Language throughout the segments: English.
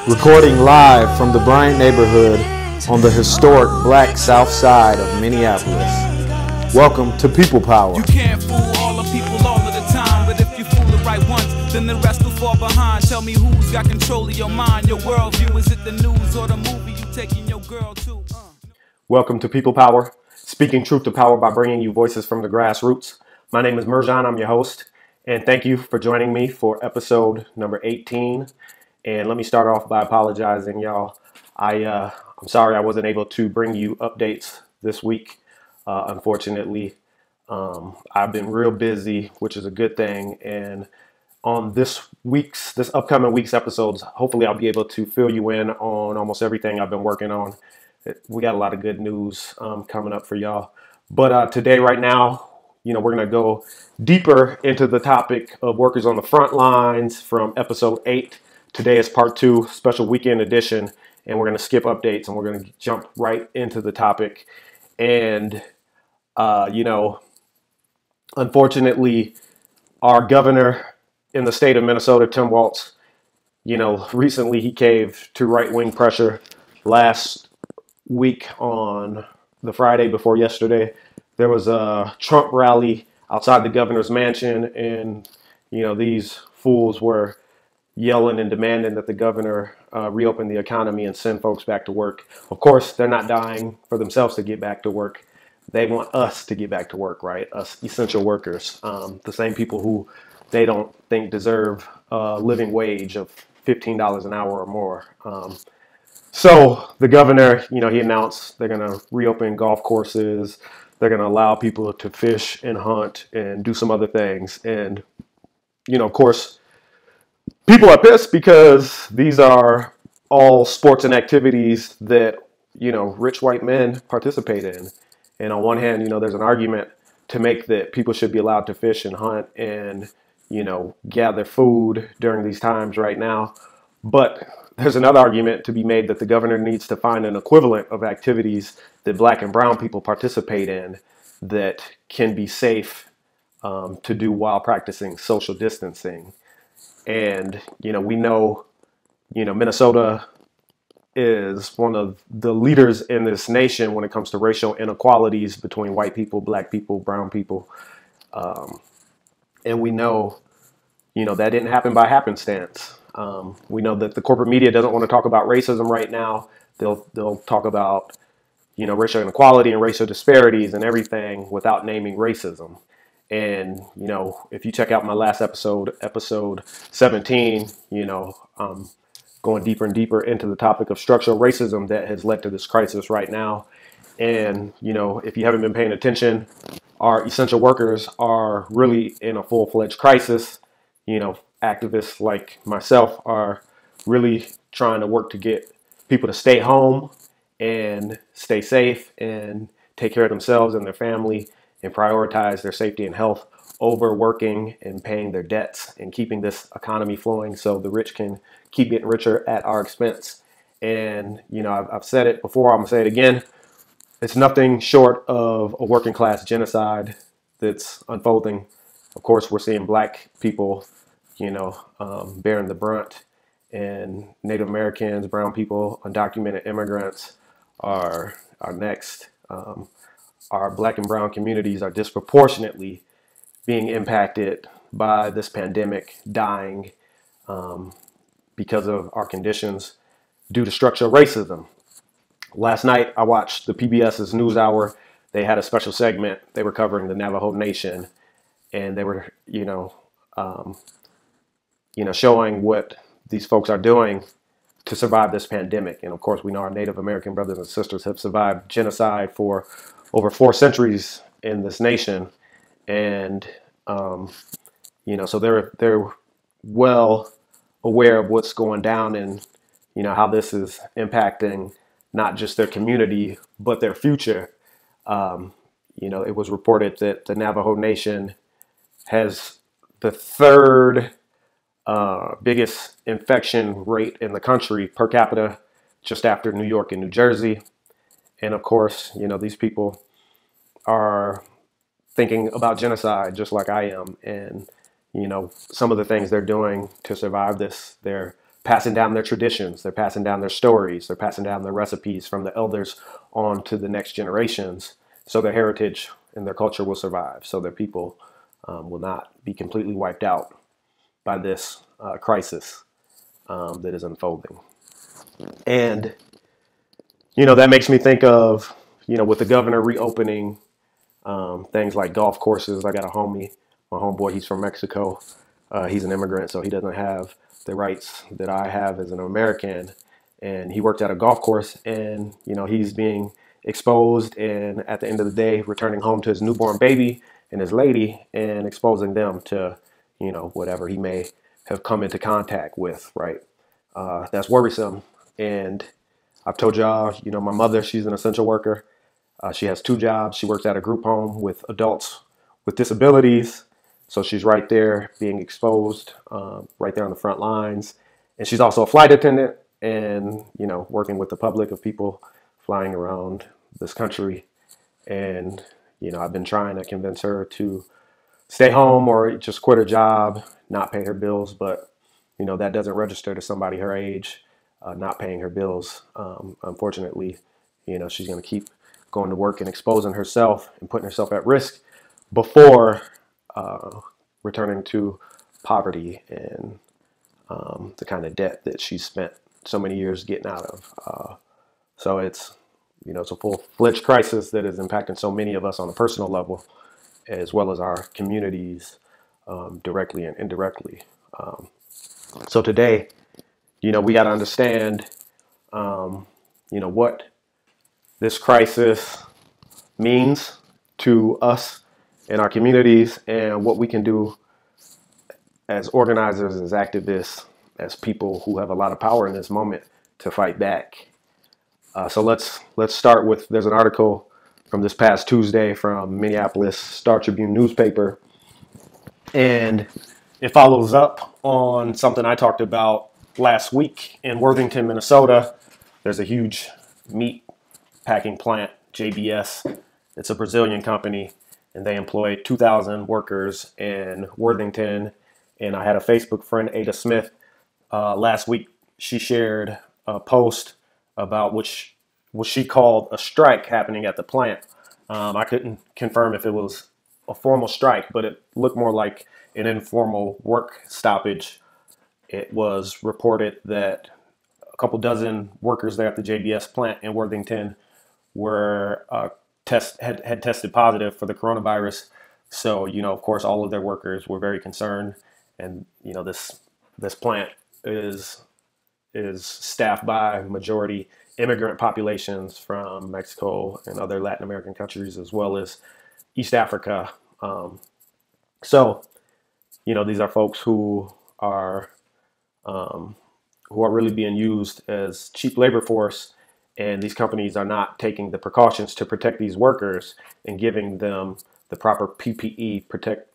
Recording live from the Bryant neighborhood on the historic Black South Side of Minneapolis. Welcome to People Power. You can't fool all the people all of the time, but if you fool the right ones, then the rest will fall behind. Tell me who's got control of your mind, your worldview. Is it the news or the movie you taking your girl to? Welcome to People Power, speaking truth to power by bringing you voices from the grassroots. My name is Merjan, I'm your host, and thank you for joining me for episode number 18. And let me start off by apologizing, y'all. I'm sorry I wasn't able to bring you updates this week. Unfortunately, I've been real busy, which is a good thing. And on this upcoming week's episodes, hopefully I'll be able to fill you in on almost everything I've been working on. We got a lot of good news coming up for y'all. But today, right now, we're going to go deeper into the topic of workers on the front lines from episode 8. Today is part 2, special weekend edition, and we're going to skip updates and we're going to jump right into the topic. And, unfortunately, our governor in the state of Minnesota, Tim Walz, recently he caved to right-wing pressure. Last week on the Friday before yesterday, there was a Trump rally outside the governor's mansion, and, these fools were yelling and demanding that the governor reopen the economy and send folks back to work. Of course, they're not dying for themselves to get back to work. They want us to get back to work, right? Us essential workers, the same people who they don't think deserve a living wage of $15 an hour or more. So the governor, he announced they're going to reopen golf courses. They're going to allow people to fish and hunt and do some other things. And, of course, people are pissed because these are all sports and activities that, rich white men participate in. And on one hand, there's an argument to make that people should be allowed to fish and hunt and, gather food during these times right now. But there's another argument to be made that the governor needs to find an equivalent of activities that black and brown people participate in that can be safe to do while practicing social distancing. And, we know, Minnesota is one of the leaders in this nation when it comes to racial inequalities between white people, black people, brown people. And we know, that didn't happen by happenstance. We know that the corporate media doesn't want to talk about racism right now. They'll talk about, racial inequality and racial disparities and everything without naming racism. And, if you check out my last episode 17, going deeper and deeper into the topic of structural racism that has led to this crisis right now. And, if you haven't been paying attention, our essential workers are really in a full-fledged crisis. Activists like myself are really trying to work to get people to stay home and stay safe and take care of themselves and their family and prioritize their safety and health over working and paying their debts and keeping this economy flowing so the rich can keep getting richer at our expense. And, I've said it before, I'm going to say it again. It's nothing short of a working class genocide that's unfolding. Of course, we're seeing black people, bearing the brunt, and Native Americans, brown people, undocumented immigrants are next. Our black and brown communities are disproportionately being impacted by this pandemic, dying because of our conditions due to structural racism. Last night, I watched the PBS's NewsHour. They had a special segment. They were covering the Navajo Nation, and they were, showing what these folks are doing to survive this pandemic. And of course, we know our Native American brothers and sisters have survived genocide for over 4 centuries in this nation. And, so they're well aware of what's going down and, how this is impacting not just their community, but their future. It was reported that the Navajo Nation has the third biggest infection rate in the country per capita, just after New York and New Jersey. And of course, these people are thinking about genocide just like I am. And, some of the things they're doing to survive this. They're passing down their traditions. They're passing down their stories. They're passing down their recipes from the elders on to the next generations, so their heritage and their culture will survive, so their people will not be completely wiped out by this crisis that is unfolding. And, that makes me think of, with the governor reopening things like golf courses. I got my homeboy, he's from Mexico. He's an immigrant, so he doesn't have the rights that I have as an American. And he worked at a golf course, and, he's being exposed, and at the end of the day, returning home to his newborn baby and his lady and exposing them to, whatever he may have come into contact with, right? That's worrisome. And I've told y'all, my mother, she's an essential worker. She has 2 jobs. She works at a group home with adults with disabilities. So she's right there being exposed, right there on the front lines. And she's also a flight attendant and, working with the public of people flying around this country. And, I've been trying to convince her to stay home or just quit her job, not pay her bills. But, that doesn't register to somebody her age, not paying her bills. Unfortunately, she's going to keep going to work and exposing herself and putting herself at risk before returning to poverty and the kind of debt that she spent so many years getting out of. So it's, it's a full-fledged crisis that is impacting so many of us on a personal level, as well as our communities directly and indirectly. So today, we got to understand, what this crisis means to us and our communities, and what we can do as organizers, as activists, as people who have a lot of power in this moment to fight back. So let's start with, there's an article from this past Tuesday from Minneapolis Star Tribune newspaper, and it follows up on something I talked about last week in Worthington, Minnesota. There's a huge meat packing plant, JBS. It's a Brazilian company, and they employ 2,000 workers in Worthington. And I had a Facebook friend, Ada Smith, last week. She shared a post about what she called a strike happening at the plant. I couldn't confirm if it was a formal strike, but it looked more like an informal work stoppage. It was reported that a couple dozen workers there at the JBS plant in Worthington were had tested positive for the coronavirus. So, of course, all of their workers were very concerned. And, this plant is staffed by majority immigrant populations from Mexico and other Latin American countries, as well as East Africa. So, these are folks who are really being used as cheap labor force, and these companies are not taking the precautions to protect these workers and giving them the proper PPE,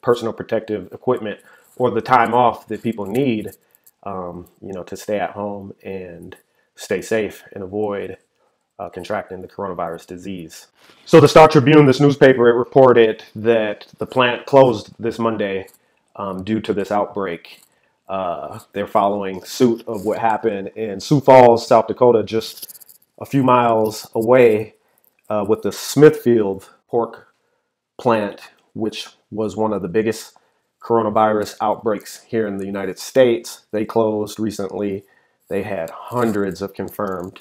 personal protective equipment, or the time off that people need, to stay at home and stay safe and avoid contracting the coronavirus disease. So the Star Tribune, this newspaper, it reported that the plant closed this Monday due to this outbreak. They're following suit of what happened in Sioux Falls, South Dakota, just a few miles away, with the Smithfield pork plant, which was one of the biggest coronavirus outbreaks here in the United States. They closed recently. They had hundreds of confirmed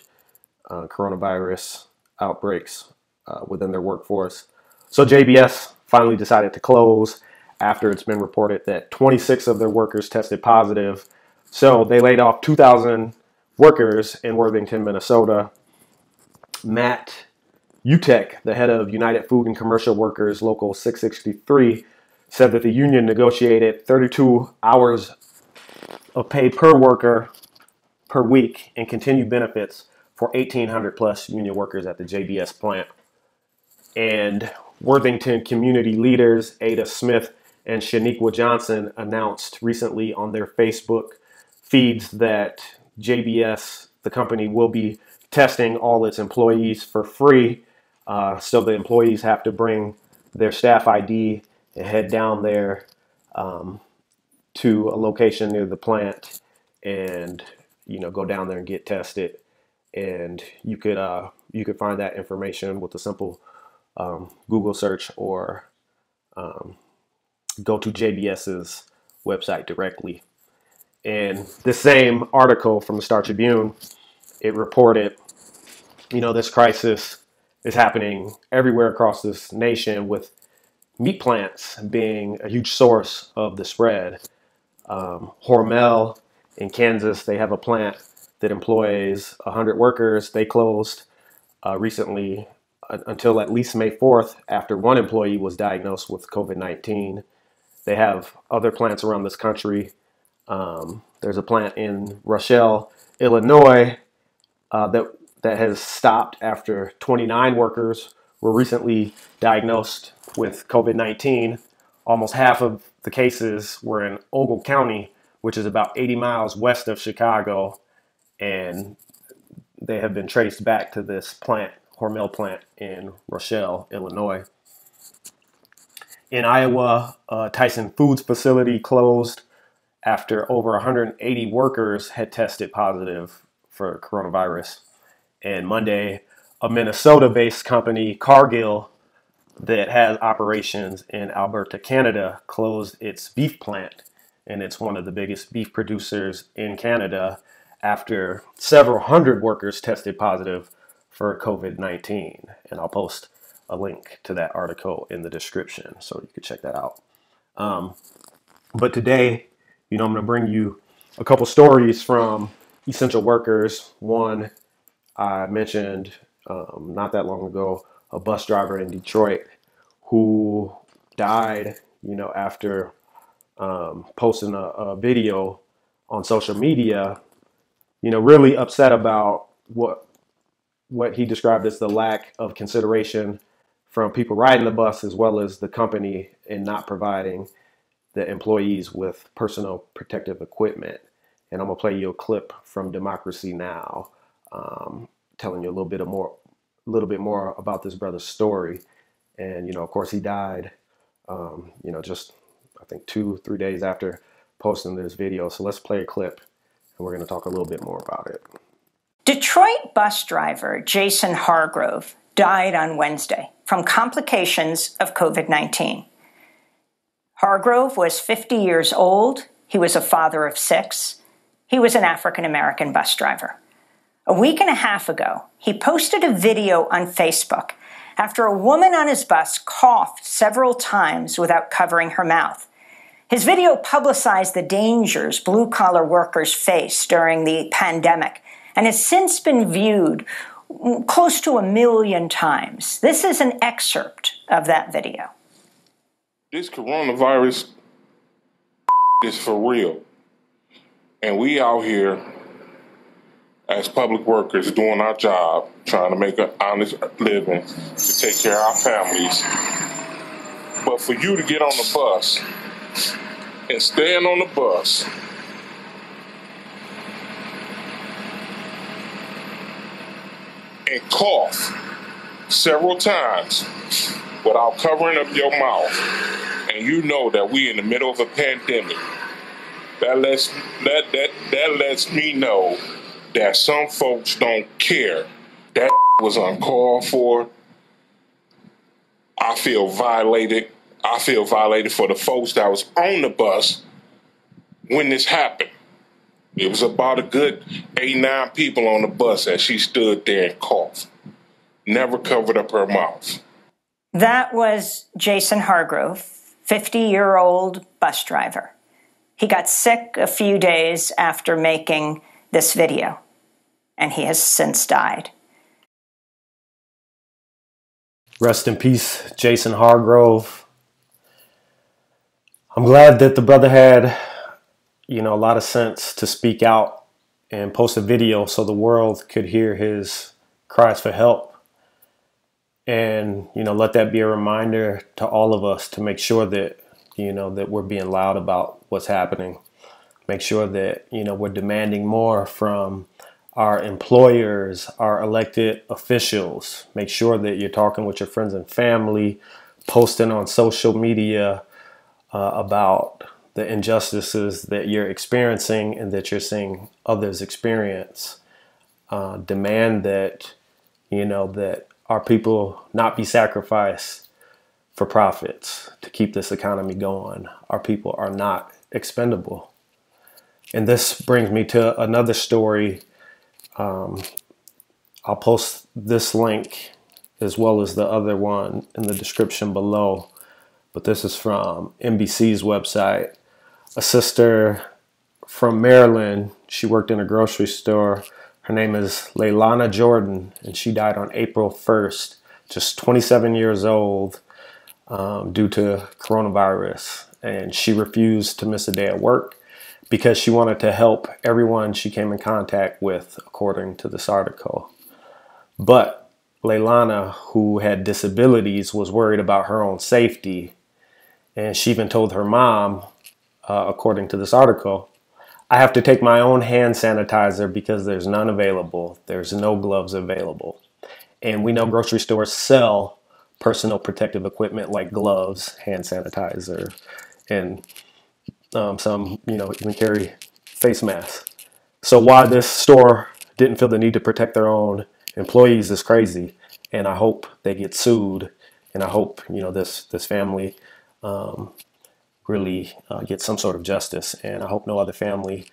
coronavirus outbreaks within their workforce. So JBS finally decided to close after it's been reported that 26 of their workers tested positive. So they laid off 2,000 workers in Worthington, Minnesota. Matt Utek, the head of United Food and Commercial Workers Local 663, said that the union negotiated 32 hours of pay per worker per week and continued benefits for 1,800 plus union workers at the JBS plant. And Worthington community leaders Ada Smith and Shaniqua Johnson announced recently on their Facebook feeds that JBS, the company, will be testing all its employees for free. So the employees have to bring their staff ID and head down there, to a location near the plant and, go down there and get tested. And you could find that information with a simple Google search, or go to JBS's website directly. And the same article from the Star Tribune, it reported, this crisis is happening everywhere across this nation, with meat plants being a huge source of the spread. Hormel in Kansas, they have a plant that employs 100 workers. They closed recently until at least May 4th, after one employee was diagnosed with COVID-19. They have other plants around this country. There's a plant in Rochelle, Illinois, that has stopped after 29 workers were recently diagnosed with COVID-19. Almost half of the cases were in Ogle County, which is about 80 miles west of Chicago, and they have been traced back to this plant, Hormel plant in Rochelle, Illinois. In Iowa, Tyson Foods facility closed after over 180 workers had tested positive for coronavirus. And Monday, a Minnesota-based company, Cargill, that has operations in Alberta, Canada, closed its beef plant. And it's one of the biggest beef producers in Canada after several hundred workers tested positive for COVID-19. And I'll post a link to that article in the description so you can check that out. But today, I'm going to bring you a couple stories from essential workers. One, I mentioned not that long ago, a bus driver in Detroit who died, after posting a video on social media, really upset about what he described as the lack of consideration from people riding the bus, as well as the company, in not providing the employees with personal protective equipment. And I'm gonna play you a clip from Democracy Now!, telling you a little bit more about this brother's story. And of course, he died, just I think 2-3 days after posting this video. So let's play a clip, and we're gonna talk a little bit more about it. Detroit bus driver Jason Hargrove died on Wednesday from complications of COVID-19. Hargrove was 50 years old. He was a father of 6. He was an African-American bus driver. A week and a half ago, he posted a video on Facebook after a woman on his bus coughed several times without covering her mouth. His video publicized the dangers blue-collar workers face during the pandemic and has since been viewed close to 1 million times. This is an excerpt of that video. This coronavirus is for real. And we out here as public workers doing our job, trying to make an honest living to take care of our families. But for you to get on the bus and stand on the bus and cough several times without covering up your mouth, and you know that we in the middle of a pandemic, that lets me know that some folks don't care. That was uncalled for. I feel violated. I feel violated for the folks that was on the bus when this happened. It was about a good 8-9 people on the bus as she stood there and coughed. Never covered up her mouth. That was Jason Hargrove, 50-year-old bus driver. He got sick a few days after making this video, and he has since died. Rest in peace, Jason Hargrove. I'm glad that the brother had, a lot of sense to speak out and post a video so the world could hear his cries for help. And, let that be a reminder to all of us to make sure that, that we're being loud about what's happening. Make sure that, we're demanding more from our employers, our elected officials. Make sure that you're talking with your friends and family, posting on social media about the injustices that you're experiencing and that you're seeing others experience demand that, that our people not be sacrificed for profits to keep this economy going. Our people are not expendable. And this brings me to another story. I'll post this link as well as the other one in the description below. But this is from NBC's website. A sister from Maryland, she worked in a grocery store. Her name is Leilani Jordan, and she died on April 1st, just 27 years old, due to coronavirus. And she refused to miss a day at work because she wanted to help everyone she came in contact with, according to this article. But Leilani, who had disabilities, was worried about her own safety. And she even told her mom, according to this article, I have to take my own hand sanitizer because there's none available. There's no gloves available. And we know grocery stores sell personal protective equipment like gloves, hand sanitizer, and some, even carry face masks. So why this store didn't feel the need to protect their own employees is crazy. And I hope they get sued. And I hope, this family really get some sort of justice, and I hope no other family,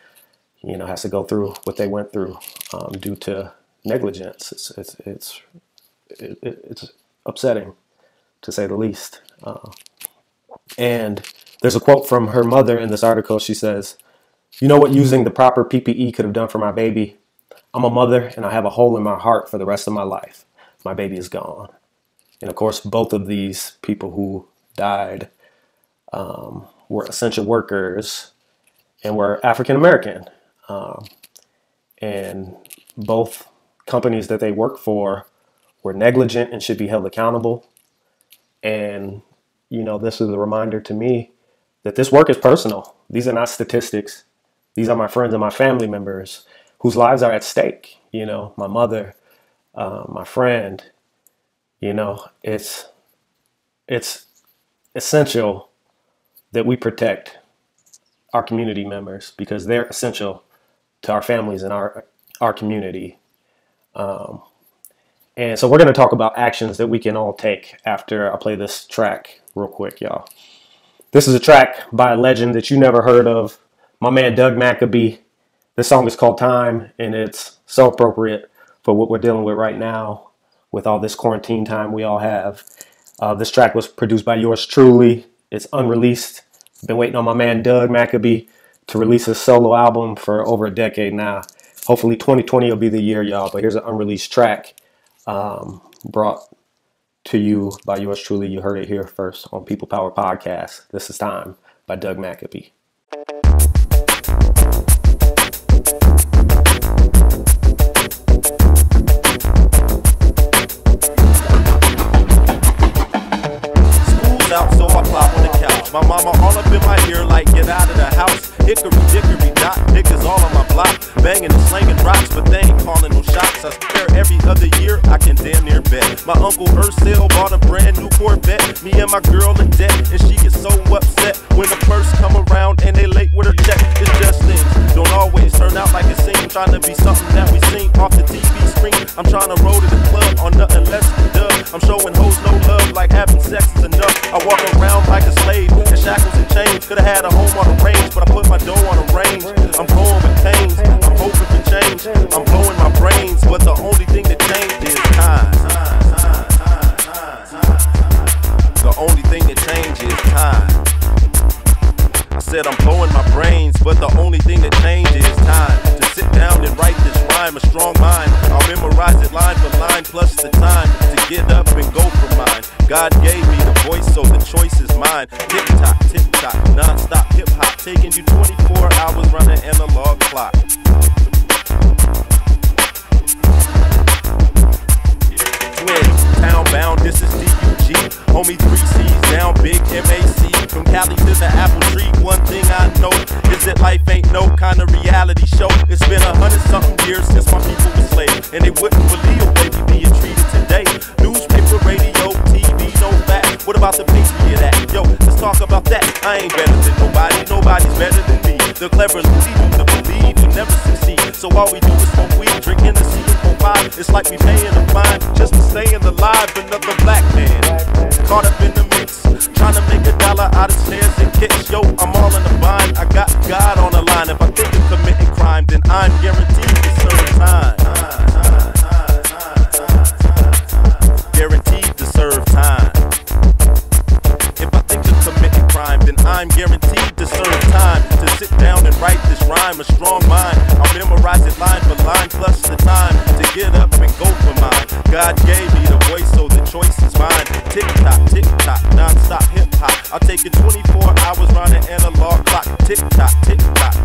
has to go through what they went through due to negligence. It's upsetting, to say the least. And there's a quote from her mother in this article. She says, "You know what using the proper PPE could have done for my baby? I'm a mother, and I have a hole in my heart for the rest of my life. My baby is gone." And of course, both of these people who died were essential workers and were African American. And both companies that they worked for were negligent and should be held accountable. And, this is a reminder to me that this work is personal. These are not statistics. These are my friends and my family members whose lives are at stake. My mother, my friend, it's essential that we protect our community members because they're essential to our families and our community. And so we're going to talk about actions that we can all take after I play this track real quick, y'all. This is a track by a legend that you never heard of, my man Doug Maccabee. This song is called Time, and it's so appropriate for what we're dealing with right now with all this quarantine time we all have. This track was produced by yours truly. It's unreleased. Been waiting on my man Doug Maccabee to release his solo album for over a decade now. Hopefully 2020 will be the year, y'all. But here's an unreleased track brought to you by yours truly. You heard it here first on People Power Podcast. This is Time by Doug Maccabee. Out, so I plop on the couch. My mama all up in my ear like, get out of the house. Hickory dickory dock, niggas all on my block, banging and slanging rocks, but they ain't calling no shots. I swear every other year I can damn near bet. My uncle Ursel bought a brand new Corvette. Me and my girl in debt, and she gets so upset when the first come around and they late with her check. It's just things don't always turn out like it seems. Trying to be something that we seen off the TV screen. I'm trying to roll to the club on nothing less than dub. I'm showing hoes no love, like having sex is enough. I walk around like a slave in shackles and chains. Could've had a home on the range, but I put my dough on the range. I'm going with canes, I'm hoping for change. I'm blowing my brains, but the only thing that changed is time. The only thing that changed is time. I said I'm blowing my brains, but the only thing that changed is time. To sit down and write this rhyme, a strong mind. I'll memorize it line for line, plus the time to get up and go for mine. God gave me the voice, so the choice is mine. Tick-tock, non-stop hip-hop, taking you 24 hours running analog clock. Town bound, this is D-U-G. Homie 3 C's down, big M-A-C. From Cali to the apple tree, one thing I know is that life ain't no kind of reality show. It's been 100-something years since my people were slaves, and they wouldn't believe the way we being treated today. Newspaper, radio, TV, no fact. What about the Patriot Act? Yo, let's talk about that. I ain't better than nobody, nobody's better than me. The clever lead you to believe you never succeed. So all we do is smoke weed, drink Hennessy and 5. It's like we paying a fine just to stay alive. Another black man caught up in the mix, trying to make $1 out of snares and kicks. Yo, I'm all in the bind. I got God on the line. If I think of committing crime, then I'm guaranteed to serve time. Guaranteed to serve time. If I think of committing crime, then I'm guaranteed to serve time. To sit down and write this rhyme, a strong mind. I'll memorize it line for line, plus the time to get up and go for mine. God gave me the voice, so the choice is mine. Tick tock, non-stop hip hop. I'll take it 24 hours round an analog clock. Tick tock,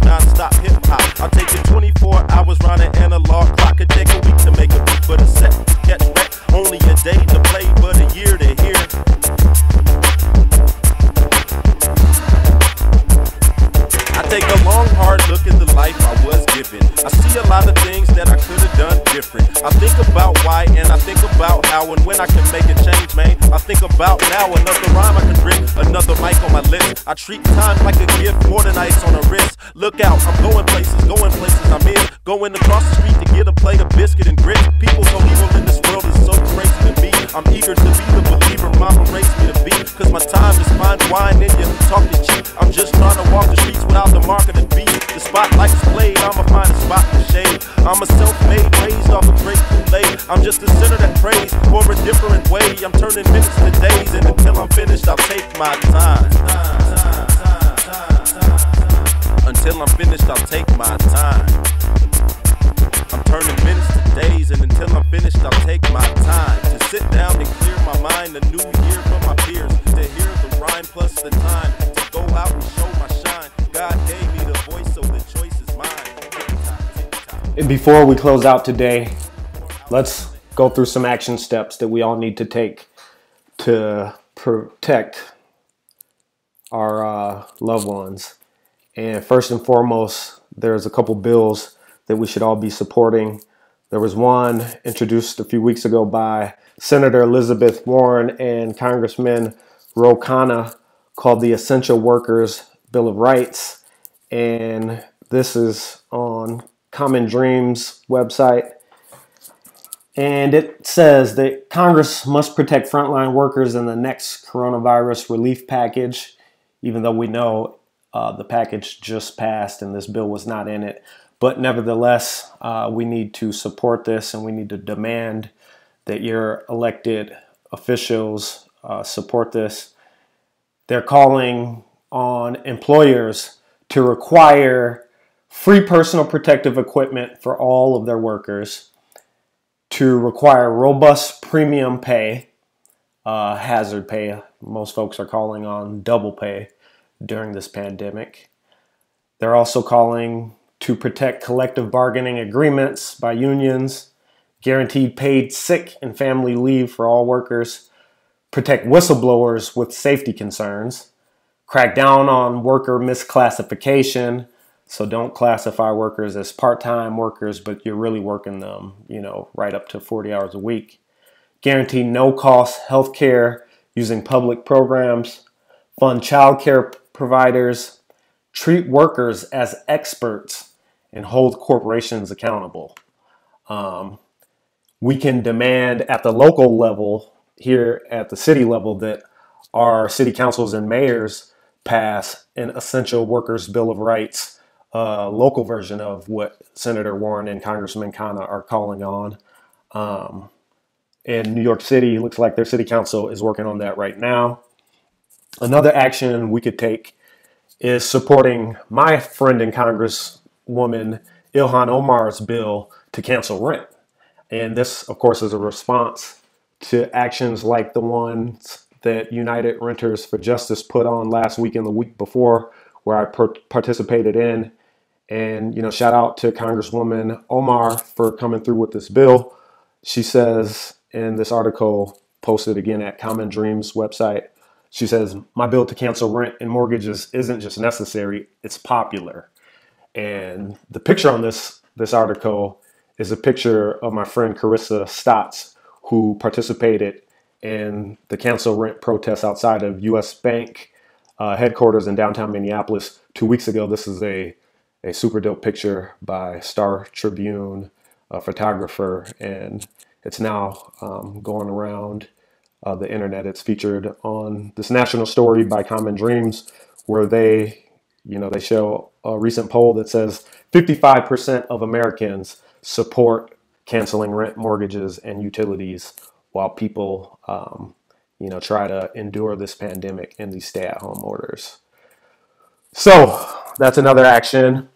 non-stop hip hop. I'll take it 24 hours round an analog clock. It take a week to make a beat, but a set to catch wreck. Only a day to play, but a year to hear. I take a long, hard look at the life I was given. I see a lot of things that I could have done different. I think about why and I think about how and when I can make a change, man. I think about now another rhyme I can rip, another mic on my lips. I treat time like a gift, more than ice on a wrist. Look out, I'm going places I'm in. Going across the street to get a plate of biscuit and grits. People so evil in this world is so crazy to me. I'm eager to be the believer mama raised me to be. Cause my time is fine wine and you talking cheap. I'm just trying to walk the streets without the mark of the beat. The spotlight's played, I'ma find a spot to shade. I'm a self-made, raised off a great Kool-Aid. I'm just a sinner that prays for a different way. I'm turning minutes to days, and until I'm finished, I'll take my time. Until I'm finished, I'll take my time. I'm turning minutes to days, and until I'm finished, I'll take my time. To sit down and clear my mind, a new year for my peers. To hear the rhyme plus the time. To go out and show my shine. God gave me the voice, so the choice is mine. And before we close out today, let's go through some action steps that we all need to take to protect our loved ones. And first and foremost, there's a couple bills that we should all be supporting. There was one introduced a few weeks ago by Senator Elizabeth Warren and Congressman Ro Khanna called the Essential Workers Bill of Rights. And this is on Common Dreams website. And it says that Congress must protect frontline workers in the next coronavirus relief package, even though we know the package just passed and this bill was not in it. But nevertheless, we need to support this and we need to demand that your elected officials support this. They're calling on employers to require free personal protective equipment for all of their workers, to require robust premium pay, hazard pay. Most folks are calling on double pay during this pandemic. They're also calling to protect collective bargaining agreements by unions, guaranteed paid sick and family leave for all workers, protect whistleblowers with safety concerns, crack down on worker misclassification. So don't classify workers as part-time workers, but you're really working them, right up to 40 hours a week. Guarantee no-cost health care using public programs, fund child care providers, treat workers as experts, and hold corporations accountable. We can demand at the local level, here at the city level, that our city councils and mayors pass an Essential Workers Bill of Rights, local version of what Senator Warren and Congressman Khanna are calling on. In New York City, it looks like their city council is working on that right now. Another action we could take is supporting my friend and Congresswoman Ilhan Omar's bill to cancel rent. And this, of course, is a response to actions like the ones that United Renters for Justice put on last week and the week before, where I participated in. And, shout out to Congresswoman Omar for coming through with this bill. She says in this article posted again at Common Dreams website, she says, "My bill to cancel rent and mortgages isn't just necessary, it's popular." And the picture on this article is a picture of my friend Carissa Stotts, who participated in the cancel rent protests outside of U.S. Bank headquarters in downtown Minneapolis 2 weeks ago. This is a super dope picture by Star Tribune, a photographer, and it's now going around the internet. It's featured on this national story by Common Dreams, where they show a recent poll that says 55% of Americans support canceling rent, mortgages, and utilities while people, try to endure this pandemic and these stay-at-home orders. So that's another action.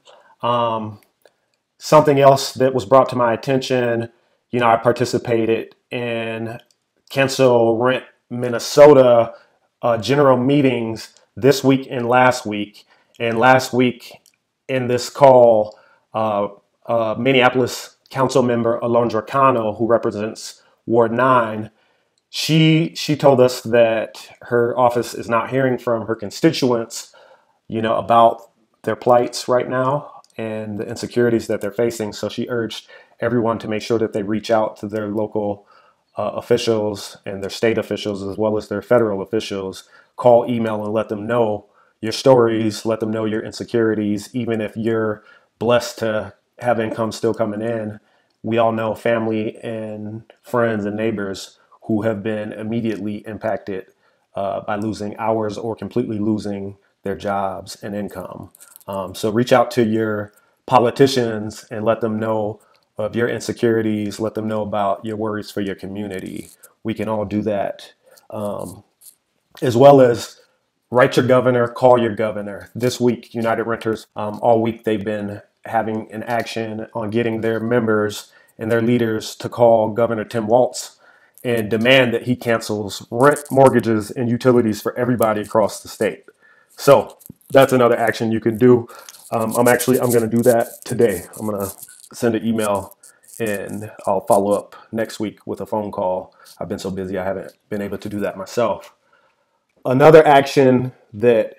Something else that was brought to my attention, I participated in Cancel Rent Minnesota general meetings this week and last week. And last week in this call, Minneapolis council member Alondra Cano, who represents Ward 9, she told us that her office is not hearing from her constituents, about their plights right now and the insecurities that they're facing. So she urged everyone to make sure that they reach out to their local officials and their state officials, as well as their federal officials. Call, email, and let them know your stories, let them know your insecurities. Even if you're blessed to have income still coming in, we all know family and friends and neighbors who have been immediately impacted by losing hours or completely losing their jobs and income. So reach out to your politicians and let them know of your insecurities, let them know about your worries for your community. We can all do that. As well as write your governor, call your governor. This week, United Renters, all week they've been having an action on getting their members and their leaders to call Governor Tim Walz and demand that he cancels rent, mortgages, and utilities for everybody across the state. So that's another action you can do. I'm going to do that today. I'm going to send an email and I'll follow up next week with a phone call. I've been so busy I haven't been able to do that myself. Another action that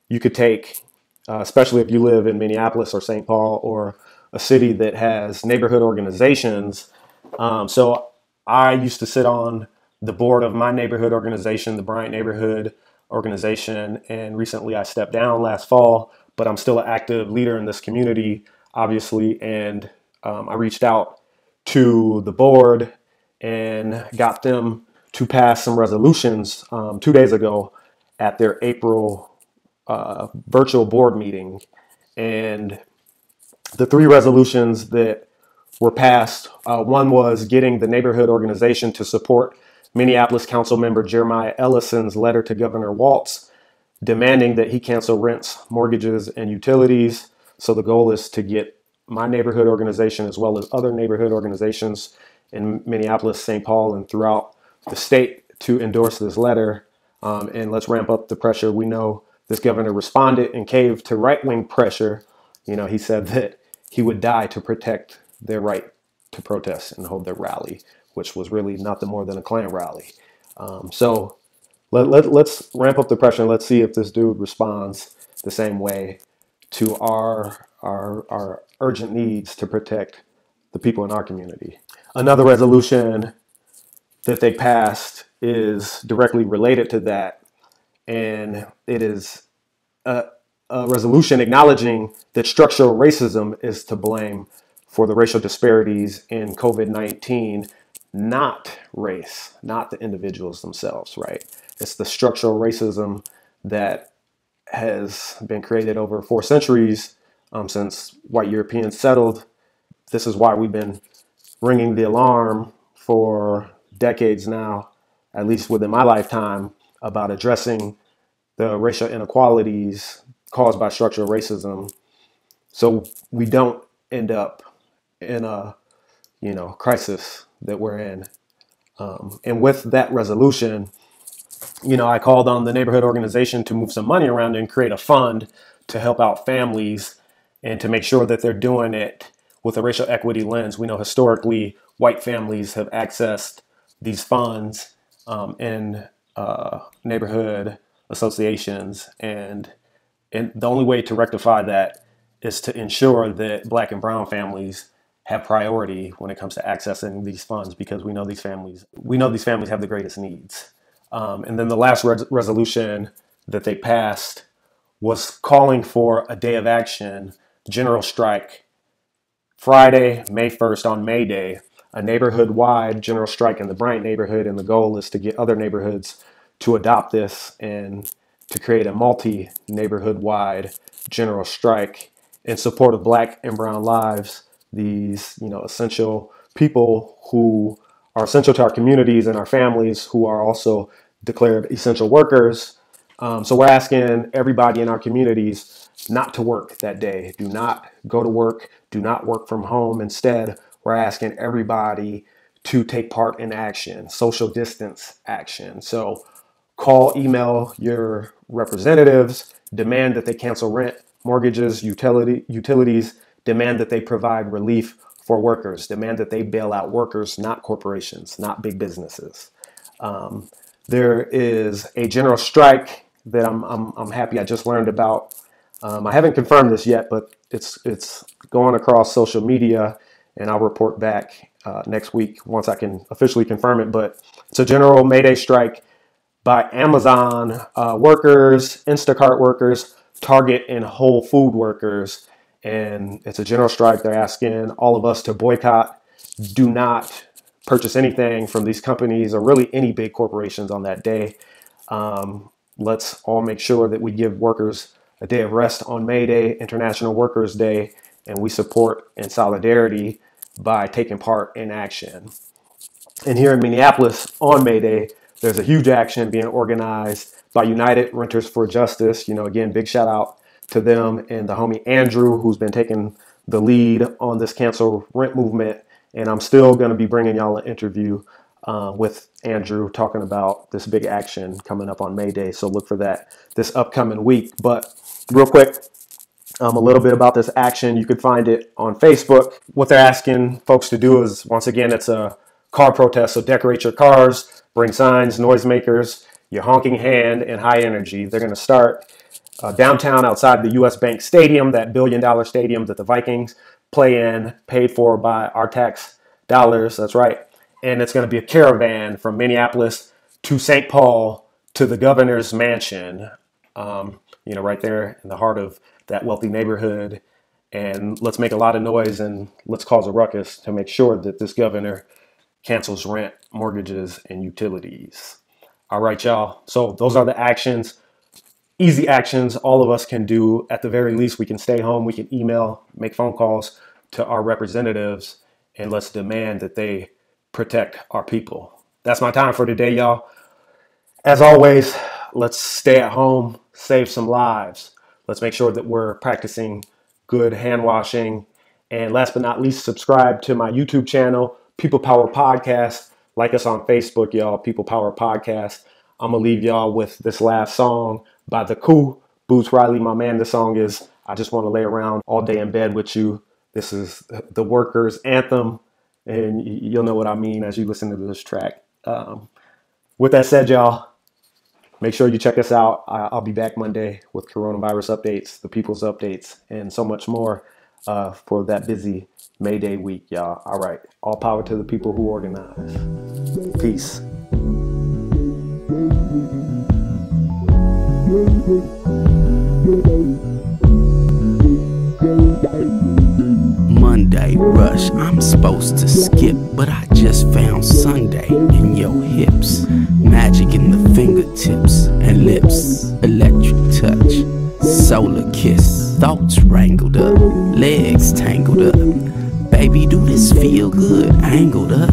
you could take, especially if you live in Minneapolis or St. Paul or a city that has neighborhood organizations. So I used to sit on the board of my neighborhood organization, the Bryant Neighborhood Organization, and recently I stepped down last fall, but I'm still an active leader in this community, obviously, and I reached out to the board and got them to pass some resolutions 2 days ago at their April virtual board meeting. And the three resolutions that were passed, one was getting the neighborhood organization to support Minneapolis Council member Jeremiah Ellison's letter to Governor Walz demanding that he cancel rents, mortgages, and utilities. So the goal is to get my neighborhood organization, as well as other neighborhood organizations in Minneapolis, St. Paul, and throughout the state, to endorse this letter. And let's ramp up the pressure. We know this governor responded and caved to right-wing pressure. He said that he would die to protect their right to protest and hold their rally, which was really nothing more than a Klan rally. So let's ramp up the pressure and let's see if this dude responds the same way to our urgent needs to protect the people in our community. Another resolution that they passed is directly related to that, and it is a resolution acknowledging that structural racism is to blame for the racial disparities in COVID-19, not race, not the individuals themselves, right? It's the structural racism that has been created over 4 centuries since white Europeans settled. This is why we've been ringing the alarm for decades now, at least within my lifetime, about addressing the racial inequalities caused by structural racism, so we don't end up in a crisis that we're in. And with that resolution, I called on the neighborhood organization to move some money around and create a fund to help out families and to make sure that they're doing it with a racial equity lens. We know historically white families have accessed these funds in neighborhood associations, and the only way to rectify that is to ensure that Black and brown families have priority when it comes to accessing these funds, because we know these families have the greatest needs. And then the last resolution that they passed was calling for a day of action, general strike, Friday, May 1st, on May Day, a neighborhood-wide general strike in the Bryant neighborhood. And the goal is to get other neighborhoods to adopt this and to create a multi-neighborhood-wide general strike in support of Black and brown lives, these, essential people who are essential to our communities and our families, who are also declared essential workers. So we're asking everybody in our communities not to work that day. Do not go to work. Do not work from home. Instead, we're asking everybody to take part in action, social distance action. So call, email your representatives, demand that they cancel rent, mortgages, utilities, demand that they provide relief for workers, demand that they bail out workers, not corporations, not big businesses. There is a general strike that I'm happy I just learned about. I haven't confirmed this yet, but it's going across social media, and I'll report back next week once I can officially confirm it. But it's a general May Day strike by Amazon workers, Instacart workers, Target and Whole Food workers. And it's a general strike. They're asking all of us to boycott, do not purchase anything from these companies or really any big corporations on that day. Let's all make sure that we give workers a day of rest on May Day, International Workers' Day, and we support in solidarity by taking part in action. And here in Minneapolis on May Day, there's a huge action being organized by United Renters for Justice. Again, big shout out to them and the homie Andrew, who's been taking the lead on this cancel rent movement. And I'm still going to be bringing y'all an interview with Andrew talking about this big action coming up on May Day. So look for that this upcoming week. But real quick, a little bit about this action. You can find it on Facebook. What they're asking folks to do is, once again, it's a car protest. So decorate your cars, bring signs, noisemakers, your honking hand, and high energy. They're going to start downtown outside the U.S. Bank Stadium, that $1 billion stadium that the Vikings play in, paid for by our tax dollars. That's right. And it's going to be a caravan from Minneapolis to St. Paul to the governor's mansion, right there in the heart of that wealthy neighborhood. And let's make a lot of noise and let's cause a ruckus to make sure that this governor cancels rent, mortgages, and utilities. All right, y'all. So those are the actions, easy actions all of us can do. At the very least, we can stay home. We can email, make phone calls to our representatives, and let's demand that they protect our people. That's my time for today, y'all. As always, let's stay at home, save some lives. Let's make sure that we're practicing good hand washing. And last but not least, subscribe to my YouTube channel, People Power Podcast. Like us on Facebook, y'all, People Power Podcast. I'm going to leave y'all with this last song by The Coup, Boots Riley, my man. This song is I Just Want to Lay Around All Day in Bed With You. This is the workers' anthem, and you'll know what I mean as you listen to this track. With that said, y'all, make sure you check us out. I'll be back Monday with coronavirus updates, the people's updates, and so much more for that busy May Day week, y'all. All right. All power to the people who organize. Peace. Monday rush, I'm supposed to skip, but I just found Sunday in your hips. Magic in the fingertips and lips, electric touch, solar kiss. Thoughts wrangled up, legs tangled up. Baby, do this feel good, angled up.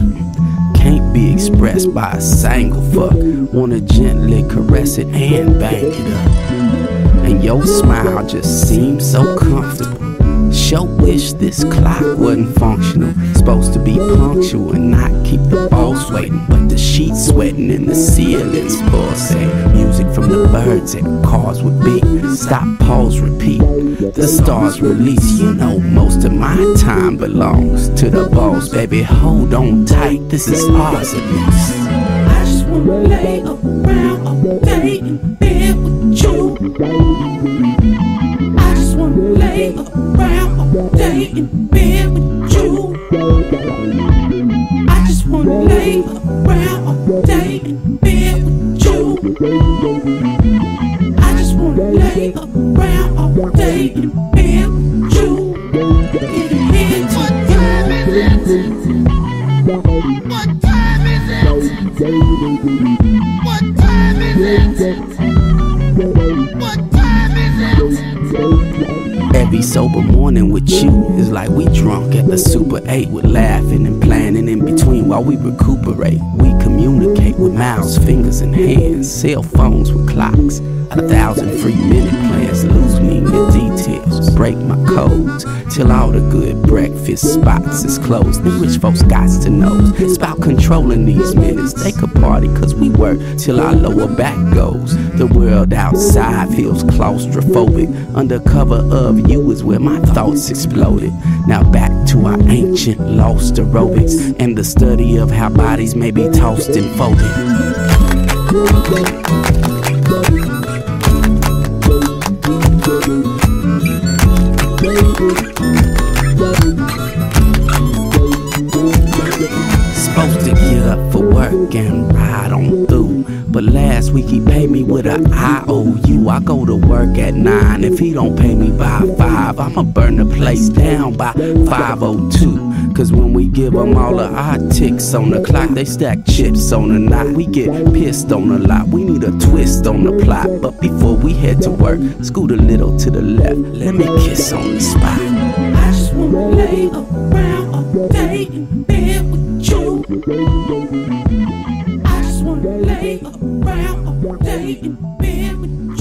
Can't be expressed by a single fuck. Wanna gently caress it and bank it up. And your smile just seems so comfortable. Sure wish this clock wasn't functional. Supposed to be punctual and not keep the boss waiting, but the sheets sweating and the ceiling's pulsing. Music from the birds and cars would beat. Stop, pause, repeat. The stars release. You know most of my time belongs to the boss. Baby, hold on tight. This is ours at least. I just wanna lay around all day in bed with you. I just wanna lay around all day in bed with you. Every sober morning with you is like we drunk at the Super 8 with laughing and planning in between while we recuperate. We communicate with mouths, fingers, and hands, cell phones with clocks. 1,000 free minute plans lose me in the details, break my codes till all the good breakfast spots is closed. The rich folks got to know it's about controlling these minutes. They could party cause we work till our lower back goes. The world outside feels claustrophobic. Under cover of you is where my thoughts exploded. Now back to our ancient lost aerobics and the study of how bodies may be tossed and folded. Supposed to get up for work and ride on through, but last week he paid me with a IOU. I go to work at 9. If he don't pay me by 5, I'ma burn the place down by 5:02. Cause when we give them all of our ticks on the clock, they stack chips on the knot. We get pissed on a lot. We need a twist on the plot. But before we head to work, scoot a little to the left. Let me kiss on the spot. I just wanna lay around all day in bed with you. I just wanna lay around all day in bed with you.